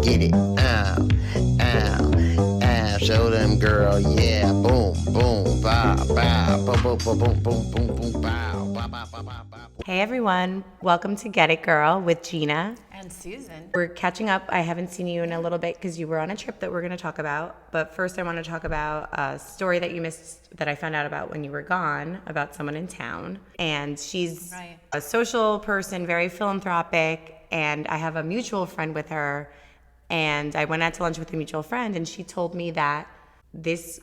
get it. Ow, ow, ow. Show them, girl. Yeah, boom, boom, bow, bow, boom, boom, boom, boom, boom, boom, boom, bow, bow, bow, bow, bow, bow. Hey everyone, welcome to Get It Girl with Gina. And Susan. We're catching up. I haven't seen you in a little bit because you were on a trip that we're going to talk about. But first, I want to talk about a story that you missed that I found out about when you were gone about someone in town. And she's a social person, very philanthropic. And I have a mutual friend with her. And I went out to lunch with a mutual friend, and she told me that this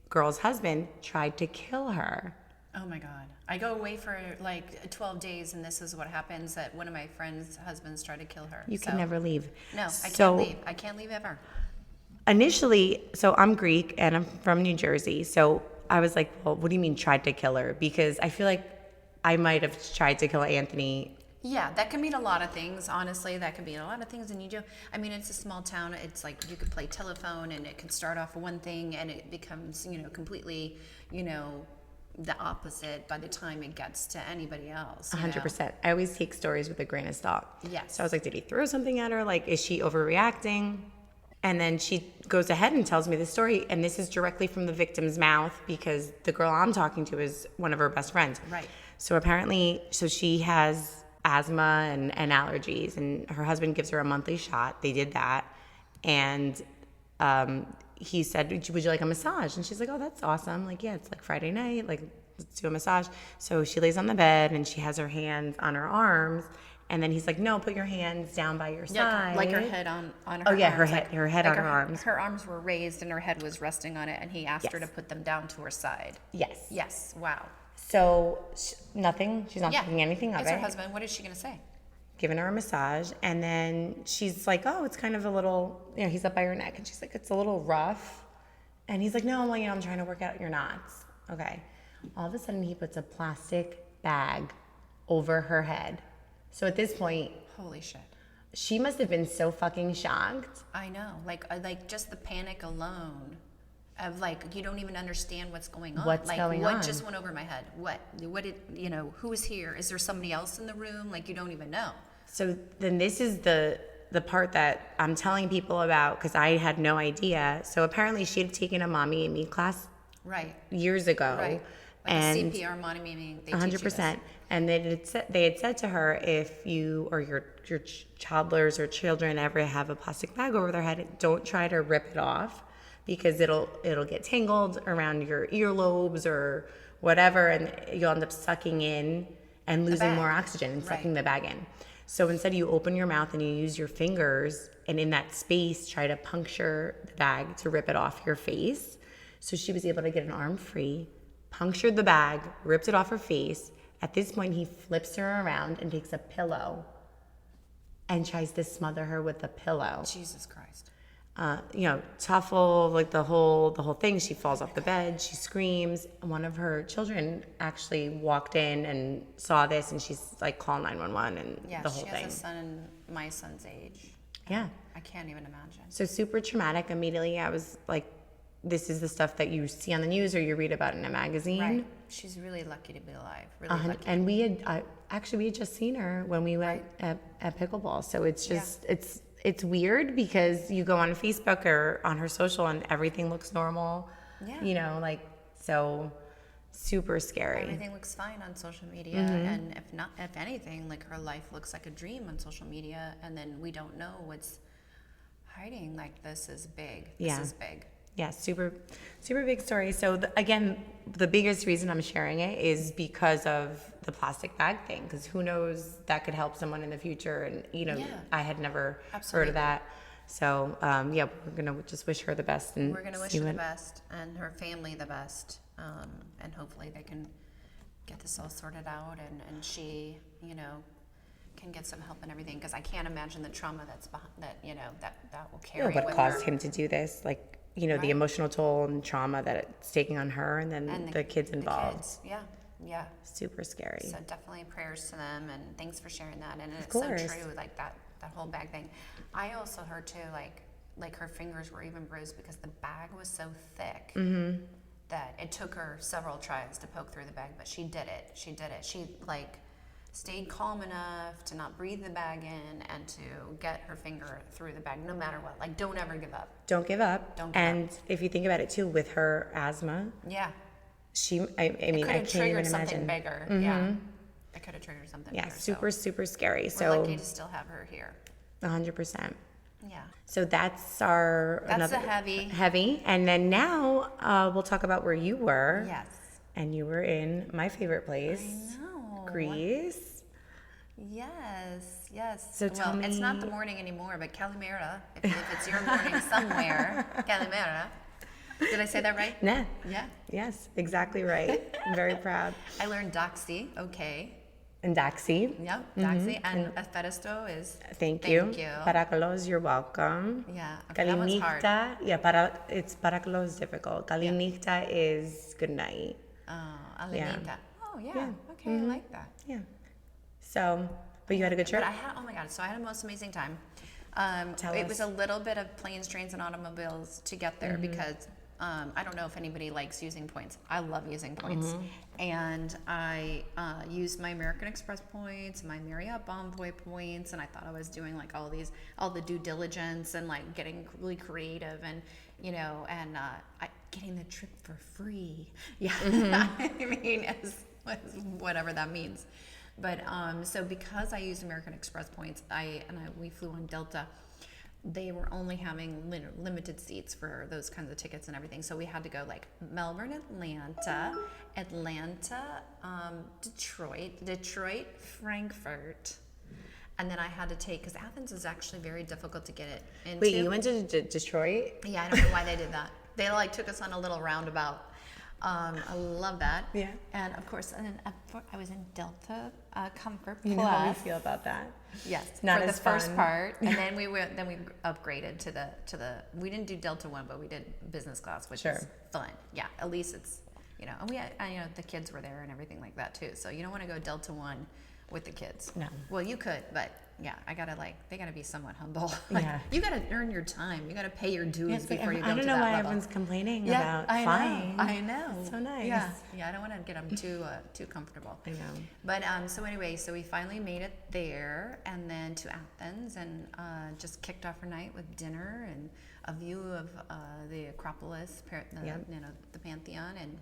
girl's husband tried to kill her. Oh my God. I go away for like 12 days and this is what happens, that one of my friends' husbands tried to kill her. You can never leave. No, I can't leave. I can't leave ever. Initially, so I'm Greek and I'm from New Jersey. So I was like, well, what do you mean tried to kill her? Because I feel like I might have tried to kill Anthony. Yeah, that can mean a lot of things. Honestly, that can be a lot of things. And you do, I mean, it's a small town. It's like you could play telephone and it can start off one thing and it becomes, completely, the opposite by the time it gets to anybody else. 100%. I always take stories with a grain of salt. Yes. So I was like, did he throw something at her? Like, is she overreacting? And then she goes ahead and tells me the story. And this is directly from the victim's mouth because the girl I'm talking to is one of her best friends. Right. So apparently, she has asthma and allergies. And her husband gives her a monthly shot. They did that. And he said, would you like a massage? And she's like, oh, that's awesome. Like, yeah, it's like Friday night. Like, let's do a massage. So she lays on the bed and she has her hands on her arms. And then he's like, no, put your hands down by your side. Like her head on her Oh, yeah, arms. her head on her arms. Her arms were raised and her head was resting on it. And he asked her to put them down to her side. Yes. Yes. Wow. So nothing. She's not thinking anything of it. It's her husband. What is she going to say? Giving her a massage, and then she's like, oh, it's kind of a little, he's up by her neck, and she's like, it's a little rough. And he's like, no, well, I'm trying to work out your knots. Okay. All of a sudden, he puts a plastic bag over her head. So at this point, holy shit, she must have been so fucking shocked. I know, like just the panic alone of like, you don't even understand what's going on. What's going on? What just went over my head? What did, who's here? Is there somebody else in the room? Like, you don't even know. So then this is the part that I'm telling people about because I had no idea. So apparently she had taken a mommy and me class years ago. Right. Like and a CPR, mommy meaning they 100%. And they had said to her, if you or your toddlers or children ever have a plastic bag over their head, don't try to rip it off because it'll get tangled around your earlobes or whatever, and you'll end up sucking in and losing more oxygen and sucking the bag in. So instead you open your mouth and you use your fingers and in that space try to puncture the bag to rip it off your face. So she was able to get an arm free, punctured the bag, ripped it off her face. At this point he flips her around and takes a pillow and tries to smother her with the pillow. Jesus Christ. Tuffle, like the whole thing. She falls off the bed. She screams. One of her children actually walked in and saw this, and she's like, call 911 and the whole thing. Yeah, she has a son my son's age. Yeah. I can't even imagine. So super traumatic. Immediately, I was like, this is the stuff that you see on the news or you read about in a magazine. Right. She's really lucky to be alive. Really lucky. And we had just seen her when we went at pickleball. So it's just it's weird because you go on Facebook or on her social and everything looks normal. Yeah. So super scary. Everything looks fine on social media. And if anything, like her life looks like a dream on social media. And then we don't know what's hiding. Like, this is big. This is big. Yeah, super, super big story. So again, the biggest reason I'm sharing it is because of the plastic bag thing. Because who knows, that could help someone in the future. And I had never heard of that. So we're gonna just wish her the best. And we're gonna wish her the best and her family the best. And hopefully they can get this all sorted out. And she, can get some help and everything. Because I can't imagine the trauma that's behind that will carry. What caused him to do this? Like. The emotional toll and trauma that it's taking on her and then the kids involved. The kids. Yeah. Super scary. So definitely prayers to them and thanks for sharing that. And it's so true, like that whole bag thing. I also heard too, like her fingers were even bruised because the bag was so thick that it took her several tries to poke through the bag, but she did it. She stayed calm enough to not breathe the bag in and to get her finger through the bag no matter what. Like, don't ever give up. Don't give up. Don't give and if you think about it too, with her asthma, Yeah. I mean, Could I have can't even triggered something imagine. bigger. Yeah. I could have triggered something Yeah, bigger. super, super scary. We're So lucky to still have her here. 100%. Yeah. So that's That's a heavy. heavy. And then now we'll talk about where you were. Yes. And you were in my favorite place, I know. Greece. Yes. So tell well, it's not me- the morning anymore, but Calimera, if it's your morning somewhere, Calimera. Did I say that right? Nah. Yeah. Yes, exactly right. I'm very proud. I learned Doxy, okay. And Daxi, Yep, Doxy. And Eferisto is thank you. you. Paracalos, you're welcome. Yeah, okay, that one's hard. Kalinikta, yeah, it's paracalos is difficult. Kalinikta is good night. Alenita. Oh, yeah. Okay, I like that. Yeah. So, but you had a good trip? But oh my God, so I had a most amazing time. Tell it us. was a little bit of planes, trains, and automobiles to get there because I don't know if anybody likes using points. I love using points. And I used my American Express points, my Marriott Bonvoy points, and I thought I was doing like all the due diligence and like getting really creative and, getting the trip for free. Yeah. I mean, as whatever that means. But so because I used American Express points, we flew on Delta. They were only having limited seats for those kinds of tickets and everything. So we had to go like Melbourne, Atlanta, Detroit, Frankfurt. And then I had to take, because Athens is actually very difficult to get it into. Wait, you went to Detroit? Yeah, I don't know why they did that. They like took us on a little roundabout. I love that. Yeah. And of course, I was in Delta Comfort Plus. You know how we feel about that. Yes, Not for the as first fun. part, and then we upgraded to the. We didn't do Delta 1, but we did business class, which Sure. is fun. Yeah, at least it's and we had the kids were there and everything like that too. So you don't want to go Delta 1 with the kids. No. Well, you could, but yeah, they gotta be somewhat humble. Yeah. You gotta earn your time. You gotta pay your dues Yes, before you go I to don't that know why level. everyone's complaining Yeah, about I flying. know. I know. It's so nice. Yeah, I don't want to get them too comfortable. I know. But so anyway, so we finally made it there, and then to Athens, and just kicked off our night with dinner and a view of the Acropolis, the Pantheon and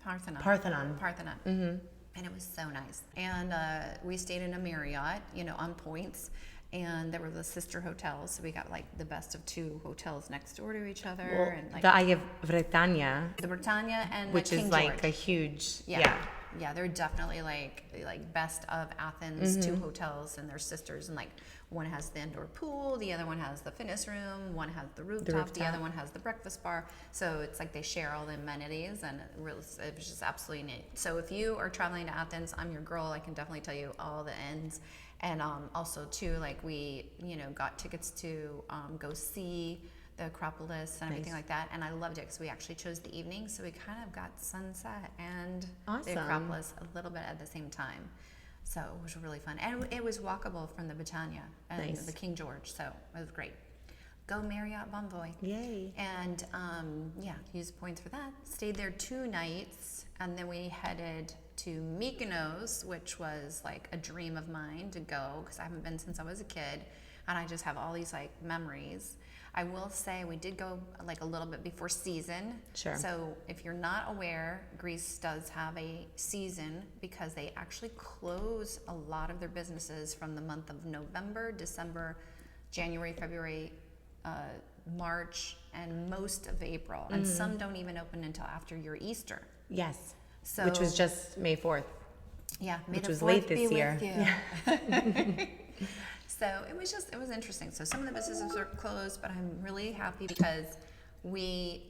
Parthenon. Mm-hmm. And it was so nice. And we stayed in a Marriott, on points. And there were the sister hotels, so we got like the best of two hotels next door to each other, Well, and like the Eye of Britannia, the Britannia and which the King is like George. a huge, Yeah, they're definitely like best of Athens two hotels, and they're sisters, and like one has the indoor pool, the other one has the fitness room, one has the rooftop, the other one has the breakfast bar. So it's like they share all the amenities, and it was just absolutely neat. So if you are traveling to Athens, I'm your girl. I can definitely tell you all the ends. And also too, like we got tickets to go see the Acropolis and everything like that, and I loved it because we actually chose the evening, so we kind of got sunset and Awesome. the Acropolis a little bit at the same time. So it was really fun, and it was walkable from the Britannia and Nice. the King George, so it was great. Go Marriott Bonvoy. Yay. And used points for that. Stayed there 2 nights, and then we headed to Mykonos, which was like a dream of mine to go because I haven't been since I was a kid, and I just have all these like memories. I will say we did go like a little bit before season. Sure. So if you're not aware, Greece does have a season because they actually close a lot of their businesses from the month of November, December, January, February, March, and most of April. And some don't even open until after your Easter. Yes. So, Which was just May 4th. Yeah, may which the was 4th late be this with year. you. So it was interesting. So some of the businesses are closed, but I'm really happy because we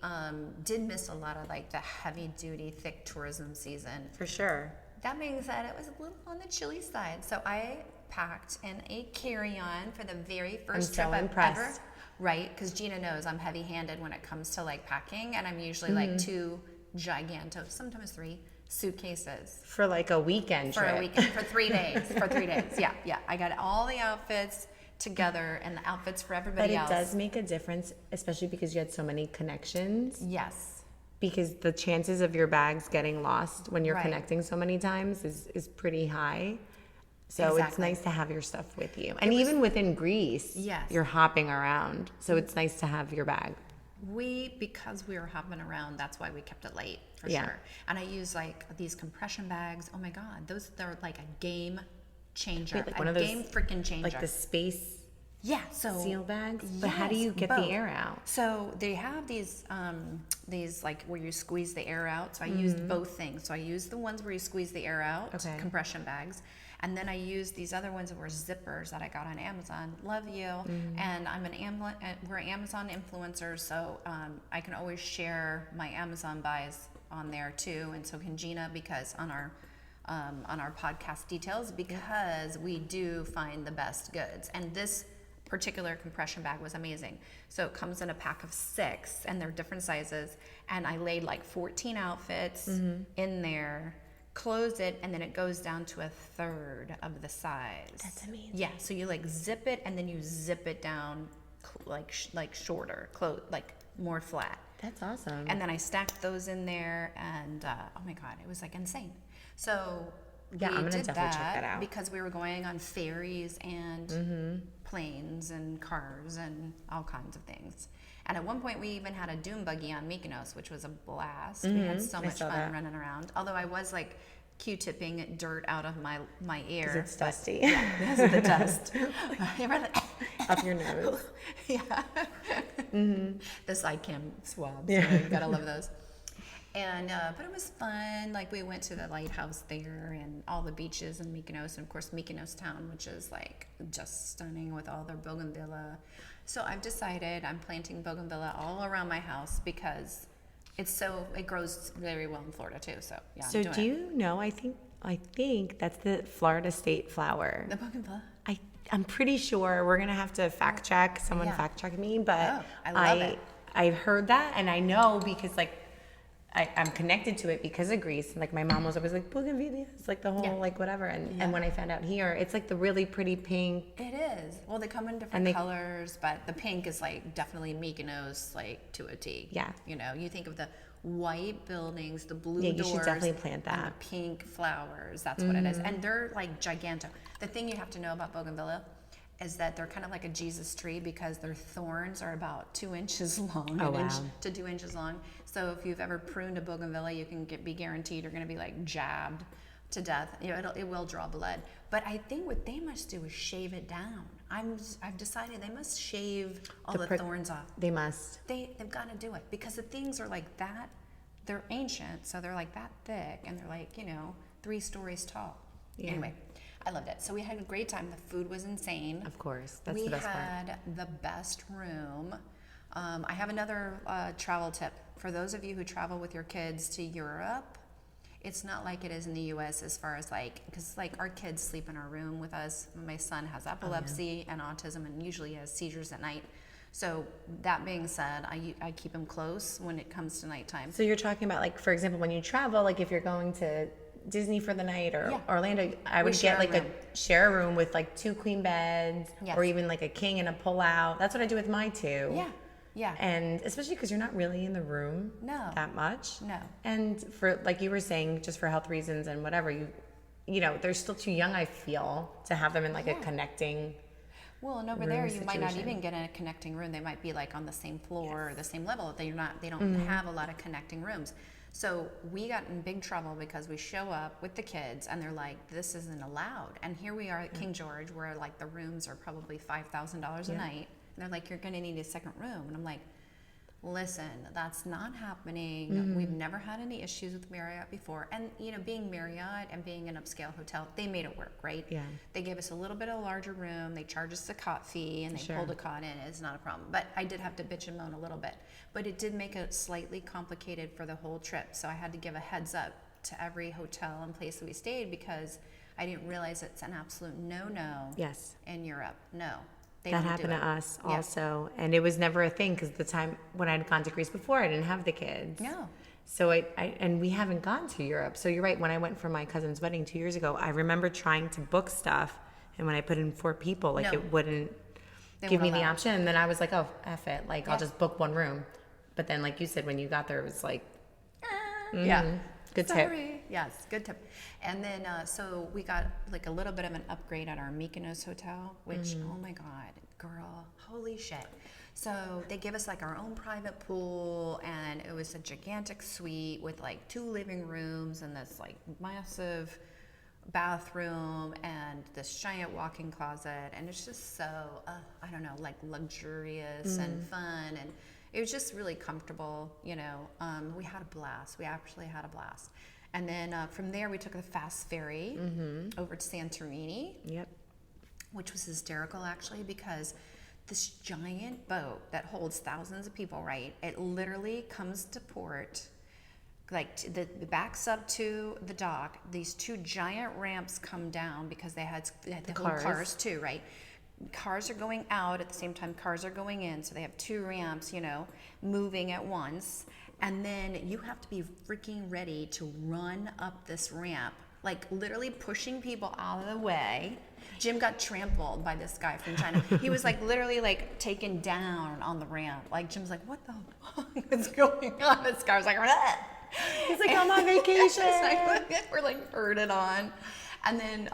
did miss a lot of like the heavy duty, thick tourism season. For sure. That being said, it was a little on the chilly side. So I packed in a carry-on for the very first so trip I've impressed. ever. Right, because Gina knows I'm heavy-handed when it comes to like packing, and I'm usually like 2 gigantic, sometimes 3 suitcases For like a weekend for trip. a weekend, for 3 days. For 3 days, yeah. I got all the outfits together and the outfits for But everybody it else. does make a difference, especially because you had so many connections. Yes. Because the chances of your bags getting lost when you're Right. connecting so many times is pretty high. So it's Exactly. nice to have your stuff with you. And even within Greece, Yes. you're hopping around. So it's nice to have your bag. Because we were hopping around, that's why we kept it light for Yeah. sure. And I use like these compression bags. Oh my God, they're like a game changer. Wait, like a one of those, game freaking changer. Like the space yeah, so seal bags? But how do yes, you get both. the air out? So they have these like where you squeeze the air out. So I used both things. So I used the ones where you squeeze the air out, Okay. compression bags, and then I used these other ones that were zippers that I got on Amazon. Love you. And we're Amazon influencers, so I can always share my Amazon buys on there too, and so can Gina, because on our podcast details, because we do find the best goods. And this particular compression bag was amazing. So it comes in a pack of 6, and they're different sizes. And I laid like 14 outfits in there, close it, and then it goes down to a third of the size. That's amazing. Yeah. So you like zip it, and then you zip it down like shorter, like more flat. That's awesome. And then I stacked those in there, and oh my God, it was like insane. So Yeah, we I'm gonna did definitely check that out. because we were going on ferries and planes and cars and all kinds of things. And at one point, we even had a dune buggy on Mykonos, which was a blast. We had so much saw fun that. running around. Although I was like Q-tipping dirt out of my ear. 'Cause it's dusty. Because of the dust. Up your nose. Yeah. The side cam swabs. Yeah. You gotta love those. And but it was fun. Like we went to the lighthouse there and all the beaches in Mykonos, and of course Mykonos town, which is like just stunning with all their bougainvillea. So I've decided I'm planting bougainvillea all around my house because it grows very well in Florida too. So yeah. So I'm doing do you know, I think that's the Florida state flower. the bougainvillea? I'm pretty sure we're gonna have to fact check. Someone Yeah. fact check me, but Oh, I love it. I've heard that, and I know because like I'm connected to it because of Greece. Like my mom was always like bougainvillea. It's like the whole Yeah. like whatever. And Yeah. when I found out here, it's like the really pretty pink. It is. Well, they come in different And they- colors, but the pink is like definitely Mykonos, like to a T. Yeah. You know, you think of the white buildings, the blue Yeah, you doors, should definitely plant and that. the pink flowers. That's what it is, and they're like gigantic. The thing you have to know about bougainvillea is that they're kind of like a Jesus tree because their thorns are about 2 inches long, Oh, an inch wow. to 2 inches long. So if you've ever pruned a bougainvillea, you can be guaranteed you're going to be like jabbed to death. You know, it will draw blood. But I think what they must do is shave it down. I've decided they must shave all the thorns off. They must. They've got to do it because the things are like that. They're ancient, so they're like that thick, and they're like 3 stories tall. Yeah. Anyway, I loved it. So we had a great time. The food was insane. Of course, that's We the best part. had the best room. I have another travel tip for those of you who travel with your kids to Europe. It's not like it is in the U.S. as far as because our kids sleep in our room with us. My son has epilepsy and autism, and usually has seizures at night. So that being said, I keep him close when it comes to nighttime. So you're talking about like, for example, when you travel, like if you're going to Disney for the night or Yeah. Orlando, I would share get like a room. share a room with like 2 queen beds, Yes. or even like a king and a pull out. That's what I do with my 2. Yeah, yeah. And especially because you're not really in the room No. that much. No. And for like you were saying, just for health reasons and whatever, they're still too young, I feel, to have them in like a connecting. Well, and over room there, you might not situation. even get a connecting room. They might be like on the same floor or the same level. They don't have a lot of connecting rooms. So we got in big trouble because we show up with the kids and they're like, this isn't allowed. And here we are at King George, where like the rooms are probably $5,000 a night. And they're like, you're going to need a second room. And I'm like, listen, that's not happening. We've never had any issues with Marriott before. And, being Marriott and being an upscale hotel, they made it work, right? Yeah. They gave us a little bit of a larger room. They charged us a cot fee, and they Sure. pulled a cot in. It's not a problem. But I did have to bitch and moan a little bit. But it did make it slightly complicated for the whole trip. So I had to give a heads up to every hotel and place that we stayed because I didn't realize it's an absolute no-no Yes. in Europe. No. They That don't happened do to it. us Yeah. also. And it was never a thing because the time when I'd gone to Greece before, I didn't have the kids. No. So and we haven't gone to Europe. So you're right. When I went for my cousin's wedding 2 years ago, I remember trying to book stuff. And when I put in 4 people, like No. it wouldn't They give me won't the allow it. option. And then I was like, oh, F it. Like, Yeah. I'll just book one room. But then, like you said, when you got there, it was like, Yeah. good tip. Sorry. Yes, good tip. And then, so we got like a little bit of an upgrade at our Mykonos hotel, which, oh my God, girl, holy shit. So they give us like our own private pool, and it was a gigantic suite with like 2 living rooms and this like massive bathroom and this giant walk-in closet, and it's just so I don't know, like luxurious and fun, and it was just really comfortable, you know. We had a blast. We actually had a blast. And then from there we took the fast ferry over to Santorini. Yep. Which was hysterical actually, because this giant boat that holds thousands of people, right? It literally comes to port, like the backs up to the dock. These 2 giant ramps come down because they had the cars too, right? Cars are going out at the same time cars are going in, so they have 2 ramps, you know, moving at once. And then you have to be freaking ready to run up this ramp, like literally pushing people out of the way. Jim got trampled by this guy from China. He was like literally like taken down on the ramp. Like Jim's like, what the fuck is going on? This guy was like, "Rah!" He's like, I'm on vacation. We're like herded on. And then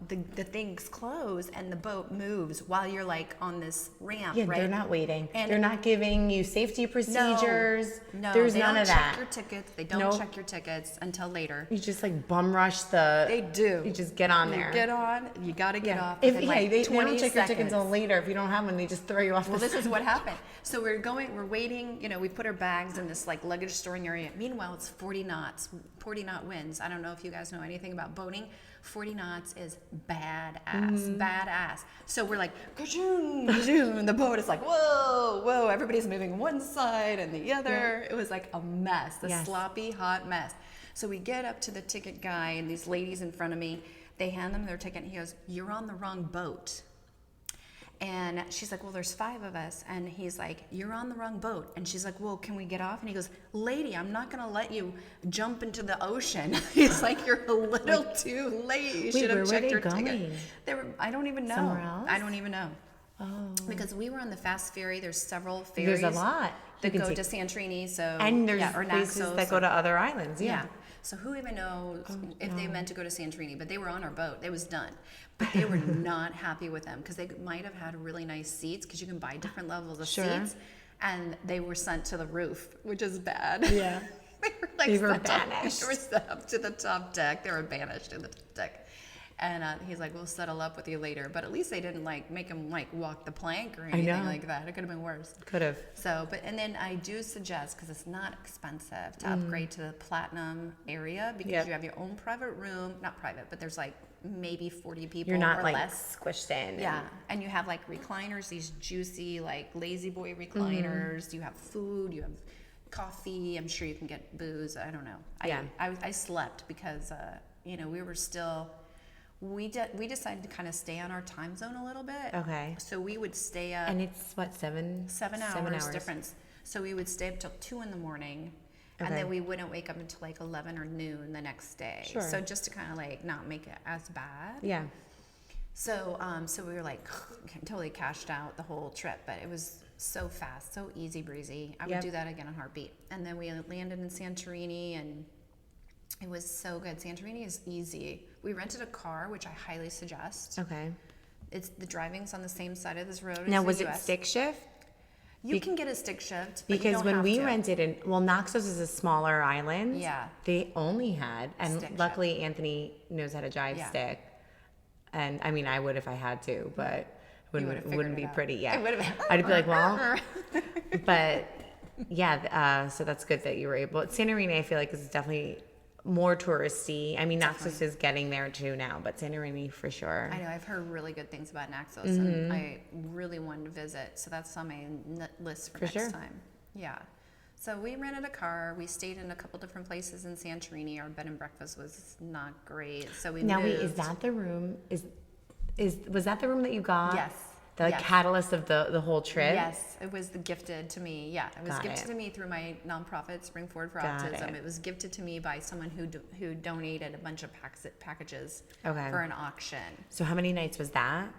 the things close and the boat moves while you're like on this ramp, Yeah, right? they're not waiting. And they're not giving you safety procedures. No, There's they none don't of check that. your tickets. They don't check your tickets until later. You just like bum rush the. They do. You just get on You there. get on. You got to get off. If within, like, they 20 don't check your tickets seconds. until later. If you don't have one, they just throw you off. Well, this is what happened. So we're waiting, you know, we put our bags in this like luggage storing area. Meanwhile, it's 40 knots, 40 knot winds. I don't know if you guys know anything about boating. 40 knots is badass. So we're like, ka-choon, ka-choon. The boat is like, whoa, whoa. Everybody's moving one side and the other. It was like a mess, sloppy, hot mess. So we get up to the ticket guy, and these ladies in front of me, they hand them their ticket, and he goes, you're on the wrong boat. And she's like, well, there's 5 of us. And he's like, you're on the wrong boat. And she's like, well, can we get off? And he goes, lady, I'm not going to let you jump into the ocean. He's like, you're a little too late. You should have checked your ticket. They were, I don't even know. Somewhere else? I don't even know. Oh. Because we were on the fast ferry. There's several ferries. There's a lot. That go to Santorini. So, and there's or places Naxos, that go to other islands. Yeah. So who even knows if they meant to go to Santorini? But they were on our boat. It was done. But they were not happy with them because they might have had really nice seats because you can buy different levels of seats. And they were sent to the roof, which is bad. Yeah. They were banished. They were sent up to the top deck. They were banished to the top deck. And he's like, we'll settle up with you later. But at least they didn't like make him like walk the plank or anything like that. It could have been worse. Could have. So, and then I do suggest, because it's not expensive, to upgrade to the platinum area because you have your own private room. Not private, but there's like maybe 40 people. You're not or like less. squished in. Yeah, and you have like recliners, these juicy like lazy boy recliners. You have food. You have coffee. I'm sure you can get booze. I don't know. I slept because you know, we were still. We decided to kind of stay on our time zone a little bit. Okay. So we would stay up. And it's what, 7 hours difference. So we would stay up till 2 in the morning, and then we wouldn't wake up until like 11 or noon the next day. Sure. So just to kind of like not make it as bad. Yeah. So so we were like totally cashed out the whole trip, but it was so fast, so easy breezy. I would do that again in a heartbeat. And then we landed in Santorini, and it was so good. Santorini is easy. We rented a car, which I highly suggest. Okay. It's the driving's on the same side of this road. Now, as was the it US. stick shift? You can get a stick shift, but you Because don't when have we to. rented in, well, Naxos is a smaller island. Yeah. They only had, and Stick luckily Anthony knows how to drive stick. And I mean, I would if I had to, but it wouldn't be pretty. Yeah. I'd be like, well, but yeah, so that's good that you were able. Santorini, I feel like, is definitely more touristy. I mean, Naxos is getting there too now, but Santorini for sure. I know, I've heard really good things about Naxos, and I really wanted to visit, so that's on my list for next time. Yeah. So we rented a car. We stayed in a couple different places in Santorini. Our bed and breakfast was not great, so we moved. Wait, is that the room? Was that the room that you got? Yes. The catalyst of the whole trip? Yes, it was gifted to me. Yeah, it was gifted to me through my nonprofit, Spring Forward for Autism. It was gifted to me by someone who donated a bunch of packages for an auction. So how many nights was that?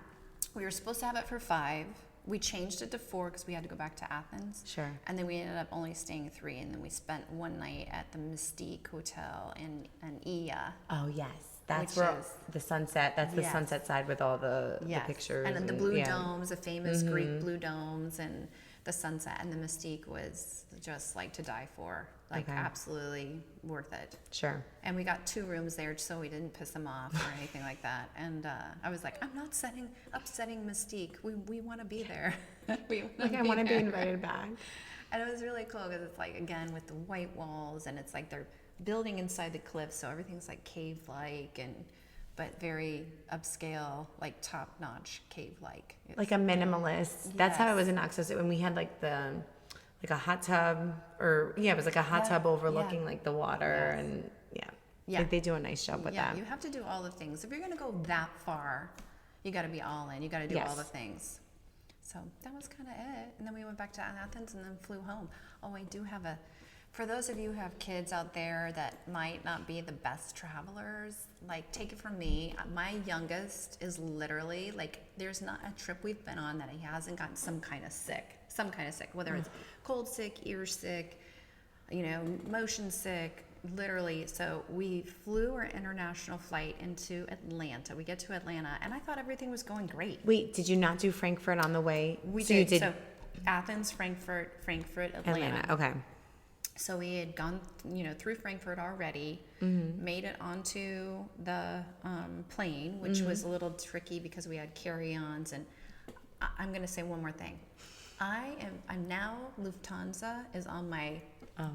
We were supposed to have it for 5. We changed it to 4 because we had to go back to Athens. Sure. And then we ended up only staying 3, and then we spent one night at the Mystique Hotel in Iya. Oh yes, that's Which where is- the sunset. That's the Yes. sunset side with all the Yes. pictures And then the blue yeah. domes, the famous Greek blue domes, and the sunset and the Mystique was just like to die for. Like Okay. absolutely worth it. Sure. And we got 2 rooms there so we didn't piss them off or anything like that. And I was like, I'm not upsetting Mystique. We want to be there. I want to be invited back. And it was really cool because it's like, again, with the white walls, and it's like they're building inside the cliff, so everything's like cave-like, but very upscale, like top-notch cave-like. Like a minimalist. That's how it Yes. was in Access when we had like a hot tub, or it was like a hot Yeah, tub overlooking yeah. like the water, Yes. and Yeah. Like they do a nice job with Yeah, that. you have to do all the things. If you're going to go that far, you got to be all in. You got to do all Yes. the things. So that was kind of it. And then we went back to Athens and then flew home. Oh, I do have for those of you who have kids out there that might not be the best travelers, like take it from me. My youngest is literally like, there's not a trip we've been on that he hasn't gotten some kind of sick, whether it's cold sick, ear sick, motion sick, literally. So we flew our international flight into Atlanta. We get to Atlanta and I thought everything was going great. Wait, did you not do Frankfurt on the way? We So you did. So Athens, Frankfurt, Atlanta. Okay. So we had gone, through Frankfurt already, made it onto the plane, which was a little tricky because we had carry-ons. And I'm going to say one more thing. I'm now, Lufthansa is on my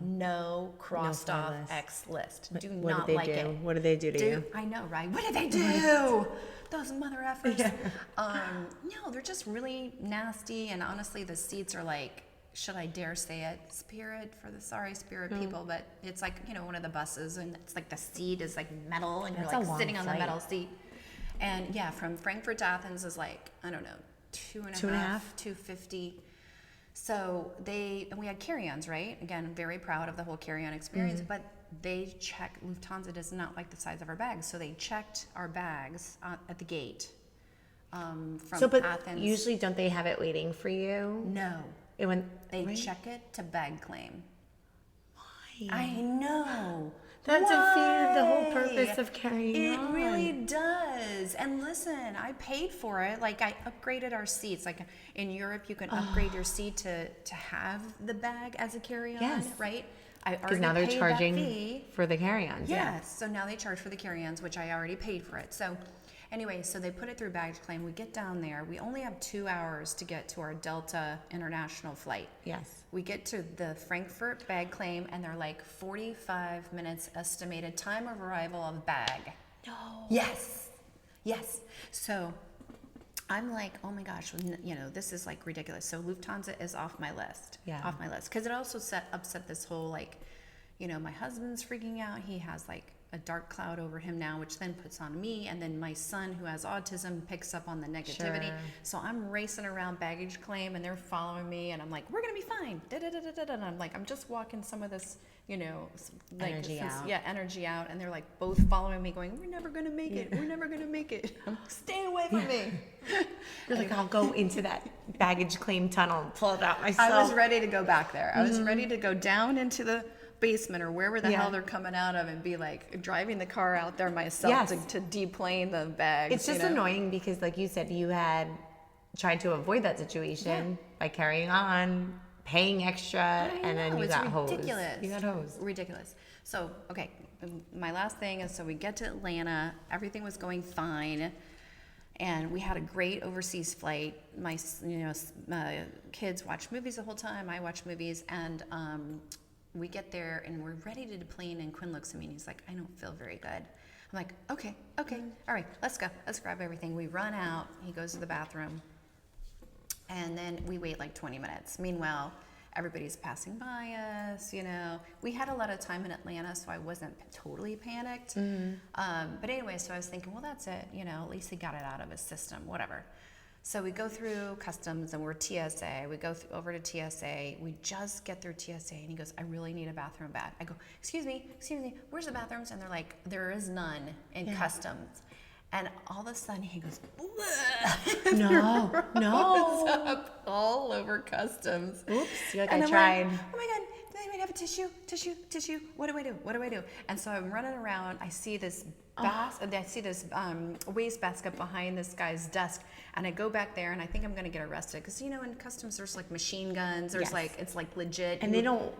no crossed fly off list. X list. Do What not did they like do? it. What did they do to you? I know, right? What did they do? Those mother effers. No, they're just really nasty. And honestly, the seats are like, should I dare say it? Spirit people, but it's like, one of the buses, and it's like the seat is like metal, and That's you're a like long sitting on the flight. metal seat. And yeah, from Frankfurt to Athens is like, I don't know, 2.5, 250. So and we had carry-ons, right? Again, very proud of the whole carry-on experience, but Lufthansa does not like the size of our bags. So they checked our bags at the gate from Athens. Usually don't they have it waiting for you? No. They check it to bag claim. Why? I know. That defeated the whole Why? purpose of carrying on. It really does. And listen, I paid for it. Like I upgraded our seats. Like in Europe, you can upgrade your seat to have the bag as a carry-on, Yes. right? I Because already now they're paid that charging fee. for the carry-ons. Yes. So now they charge for the carry-ons, which I already paid for it. So anyway, so they put it through baggage claim. We get down there. We only have 2 hours to get to our Delta international flight. Yes. We get to the Frankfurt bag claim, and they're like 45 minutes estimated time of arrival of bag. No. Yes. So I'm like, oh my gosh, this is like ridiculous. So Lufthansa is off my list. Yeah. Off my list. Because it also upset this whole like, my husband's freaking out. He has like a dark cloud over him now, which then puts on me. And then my son, who has autism, picks up on the negativity. Sure. So I'm racing around baggage claim, and they're following me. And I'm like, we're going to be fine. And I'm like, I'm just walking some of this, like Energy out. Yeah, energy out. And they're like both following me going, we're never going to make it. We're never going to make it. I'm like, stay away from me. You're like, I'll go into that baggage claim tunnel and pull it out myself. I was ready to go back there. I was ready to go down into the basement or wherever the hell they're coming out of and be like driving the car out there myself to deplane the bags. It's just annoying because, like you said, you had tried to avoid that situation by carrying on, paying extra, and then you got hosed. Ridiculous. You got hosed. Ridiculous. So, okay, my last thing is, so we get to Atlanta, everything was going fine, and we had a great overseas flight. My kids watch movies the whole time. I watch movies, and we get there and we're ready to deplane, and Quinn looks at me and he's like, I don't feel very good. I'm like, okay, all right, let's go. Let's grab everything. We run out. He goes to the bathroom. And then we wait like 20 minutes. Meanwhile, everybody's passing by us, We had a lot of time in Atlanta, so I wasn't totally panicked. But anyway, so I was thinking, well, that's it. At least he got it out of his system, whatever. So we go through customs and we're TSA. We go over to TSA. We just get through TSA and he goes, I really need a bathroom bad. I go, excuse me, where's the bathrooms? And they're like, there is none in customs. And all of a sudden he goes, No, no. Up all over customs. Oops, you're like, And I I'm tried. Like, oh my God, does anybody have a tissue? What do I do? What do I do? And so I'm running around. I see this waste basket behind this guy's desk, and I go back there, and I think I'm going to get arrested because in customs there's like machine guns. There's Yes. it's like legit. And they don't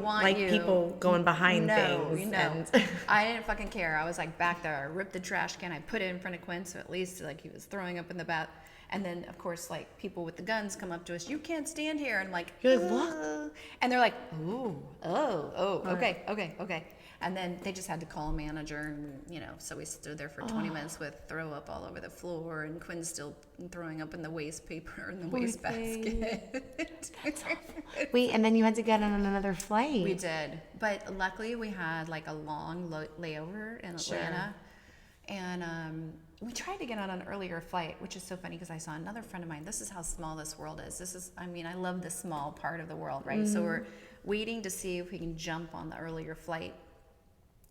want like you. people going behind No, things. And I didn't fucking care. I was like back there. I ripped the trash can. I put it in front of Quinn, so at least like he was throwing up in the bath. And then of course like people with the guns come up to us. You can't stand here. And I'm like, You're like, what? And they're like, okay. And then they just had to call a manager, and so we stood there for 20 minutes with throw up all over the floor, and Quinn's still throwing up in the waste paper in the waste basket. Wait, and then you had to get on another flight. We did, but luckily we had like a long layover in Atlanta, and we tried to get on an earlier flight, which is so funny because I saw another friend of mine. This is how small this world is. I love the small part of the world, right? Mm-hmm. So we're waiting to see if we can jump on the earlier flight.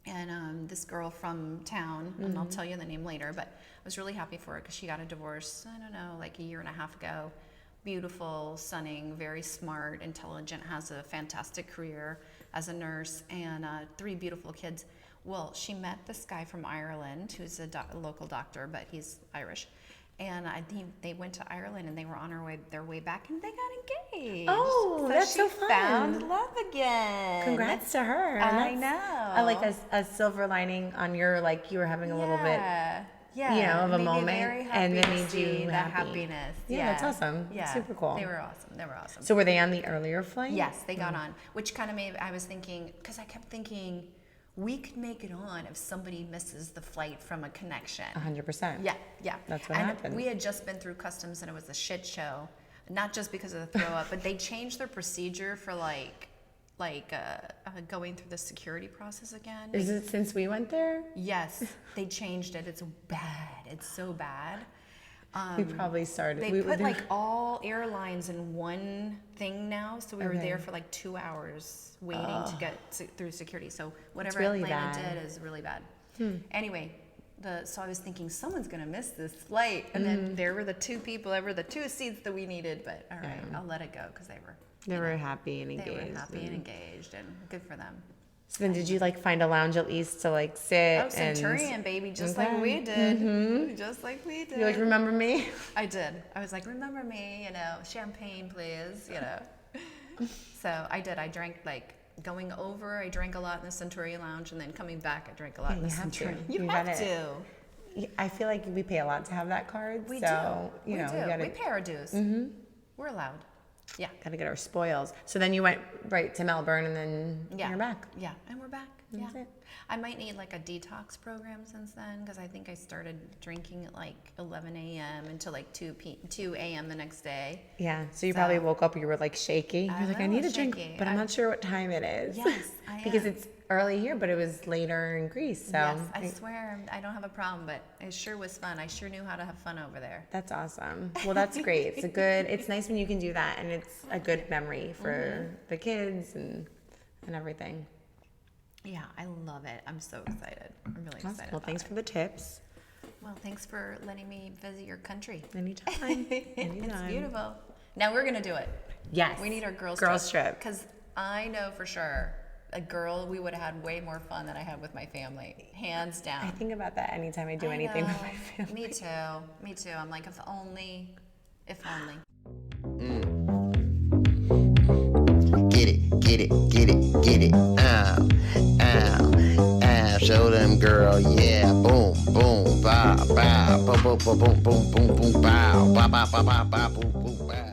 And this girl from town, and I'll tell you the name later, but I was really happy for her because she got a divorce, I don't know, like a year and a half ago. Beautiful, stunning, very smart, intelligent, has a fantastic career as a nurse, and 3 beautiful kids. Well, she met this guy from Ireland who's a local doctor, but he's Irish. And I think they went to Ireland, and they were on their way back, and they got engaged. Oh, that's so fun. Found love again. Congrats to her. I know. I like a silver lining on your, like, you were having a little bit, of a moment, and then made you the happy. Happiness. Yeah, that's awesome. Yeah. Super cool. They were awesome. So were they on the earlier flight? Yes, they got on, which kind of I was thinking, because I kept thinking, we could make it on if somebody misses the flight from a connection. 100%. Yeah. That's what happened. We had just been through customs, and it was a shit show. Not just because of the throw up, but they changed their procedure for going through the security process again. Is it since we went there? Yes, they changed it. It's bad. It's so bad. We probably started. They put like all airlines in one thing now, so we were there for like 2 hours waiting to get through security. So whatever really Atlanta bad. did is really bad. Anyway, so I was thinking someone's gonna miss this flight, and then there were the 2 people, there were the 2 seats that we needed. But all right, I'll let it go because they were happy and engaged. They were happy and engaged, and good for them. So then did you like find a lounge at least to like sit? Oh, Centurion, baby, just like we did. Just like we did. You like, remember me? I did. I was like, remember me, champagne, please, So I did. I drank going over, I drank a lot in the Centurion Lounge, and then coming back, I drank a lot in the Centurion. You have to. I feel like we pay a lot to have that card. We do. We pay our dues. Mm-hmm. We're allowed. Yeah. Gotta get our spoils. So then you went right to Melbourne, and then you're back. Yeah, and we're back. That's it. I might need like a detox program since then, because I think I started drinking at like 11 a.m. until like 2 a.m. the next day. Yeah, so you probably woke up, you were like shaky. You're like, I need a drink, but I'm not sure what time it is. Yes, I am. Because it's early here, but it was later in Greece. So yes, I swear I don't have a problem, but it sure was fun. I sure knew how to have fun over there. That's awesome. Well, that's great. It's nice when you can do that, and it's a good memory for the kids and everything. Yeah, I love it. I'm so excited. I'm really excited. Well, thanks for the tips. Well, thanks for letting me visit your country. Anytime. It's beautiful. Now we're going to do it. Yes. We need our girls trip. Because I know for sure we would have had way more fun than I had with my family. Hands down. I think about that anytime I do anything with my family. Me too. I'm like, if only. Get it. Show them, girl, yeah. Boom, boom, bow, bow, boom, boom, boom, boom, boom, boom, bow, bow, bow, bow, bow, boom, boom, bow.